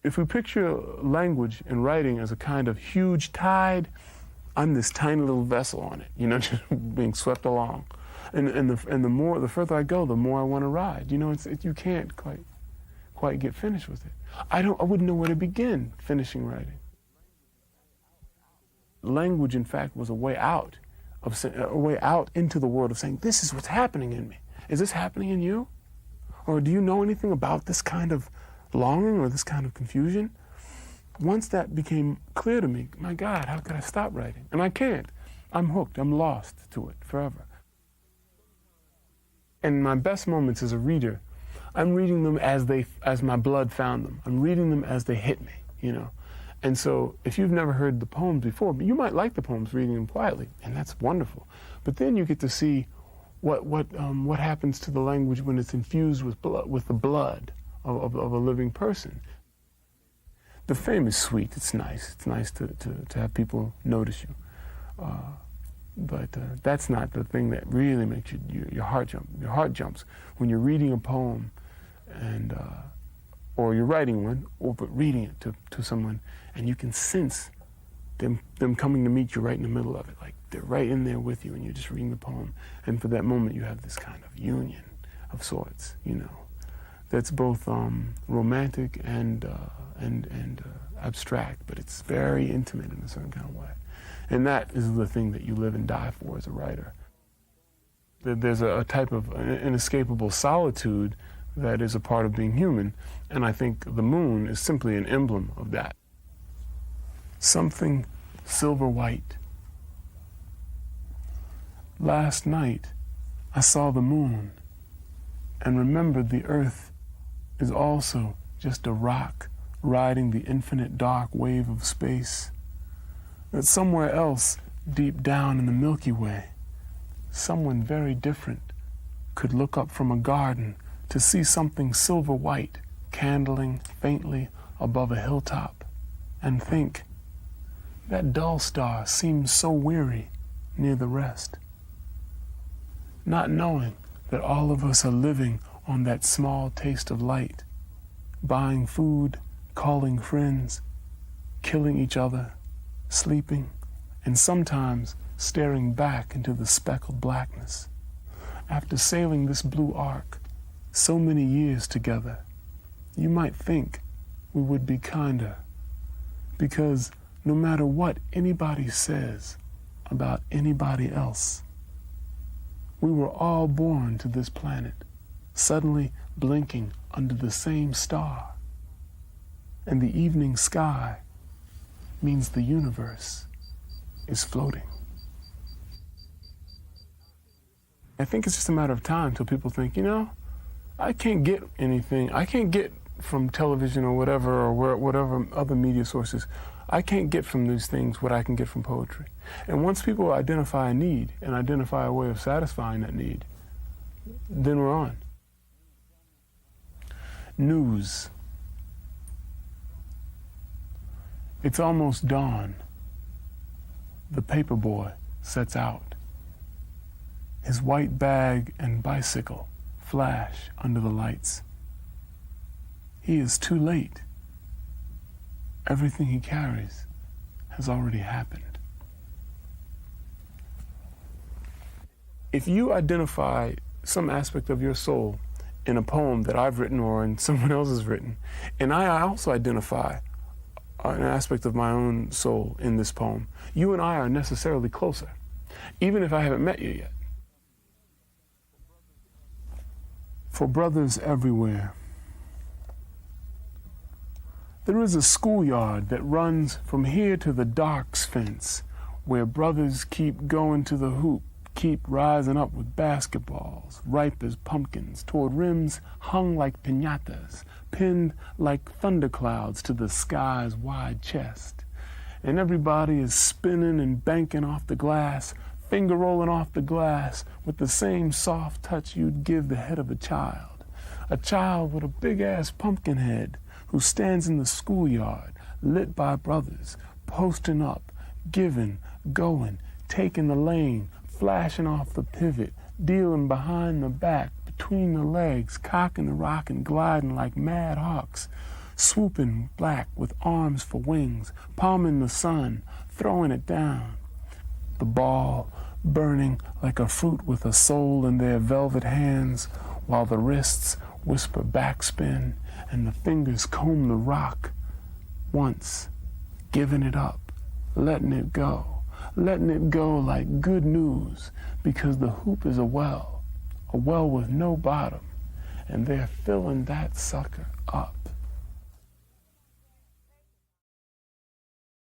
If we picture language and writing as a kind of huge tide, I'm this tiny little vessel on it, just being swept along. And the further I go, the more I want to ride. You can't quite get finished with it. I wouldn't know where to begin finishing writing. Language, in fact, was a way out into the world of saying, this is what's happening in me. Is this happening in you? Or do you know anything about this kind of longing or this kind of confusion? Once that became clear to me, my God, how could I stop writing? And I can't. I'm hooked. I'm lost to it forever. And my best moments as a reader, I'm reading them as my blood found them. I'm reading them as they hit me, And so if you've never heard the poems before, you might like the poems reading them quietly, and that's wonderful. But then you get to see what happens to the language when it's infused with the blood of a living person. The fame is sweet. It's nice. It's nice to have people notice you. But that's not the thing that really makes your heart jump. Your heart jumps when you're reading a poem, or you're writing one, but reading it to someone, and you can sense them coming to meet you right in the middle of it. Like they're right in there with you, and you're just reading the poem. And for that moment, you have this kind of union of sorts, that's both romantic and abstract, but it's very intimate in a certain kind of way. And that is the thing that you live and die for as a writer. There's a type of inescapable solitude that is a part of being human, and I think the moon is simply an emblem of that. Something silver white. Last night, I saw the moon and remembered the earth is also just a rock riding the infinite dark wave of space. That somewhere else, deep down in the Milky Way, someone very different could look up from a garden to see something silver white candling faintly above a hilltop and think, that dull star seems so weary near the rest. Not knowing that all of us are living on that small taste of light, buying food, calling friends, killing each other, sleeping, and sometimes staring back into the speckled blackness. After sailing this blue arc so many years together, you might think we would be kinder, because no matter what anybody says about anybody else, we were all born to this planet, suddenly blinking under the same star. And the evening sky means the universe is floating. I think it's just a matter of time till people think, I can't get anything. I can't get from television or whatever other media sources. I can't get from these things what I can get from poetry. And once people identify a need and identify a way of satisfying that need, then we're on. News. It's almost dawn. The paper boy sets out. His white bag and bicycle flash under the lights. He is too late. Everything he carries has already happened. If you identify some aspect of your soul in a poem that I've written or in someone else has written, and I also identify an aspect of my own soul in this poem, you and I are necessarily closer, even if I haven't met you yet. For brothers everywhere. There is a schoolyard that runs from here to the docks fence, where brothers keep going to the hoop, keep rising up with basketballs, ripe as pumpkins, toward rims hung like piñatas, pinned like thunderclouds to the sky's wide chest. And everybody is spinning and banking off the glass, finger rolling off the glass with the same soft touch you'd give the head of a child with a big-ass pumpkin head who stands in the schoolyard, lit by brothers, posting up, giving, going, taking the lane, flashing off the pivot, dealing behind the back, between the legs, cocking the rock and gliding like mad hawks, swooping black with arms for wings, palming the sun, throwing it down. The ball burning like a fruit with a soul in their velvet hands, while the wrists whisper backspin and the fingers comb the rock. Once, giving it up, letting it go like good news, because the hoop is a well with no bottom, and they're filling that sucker up.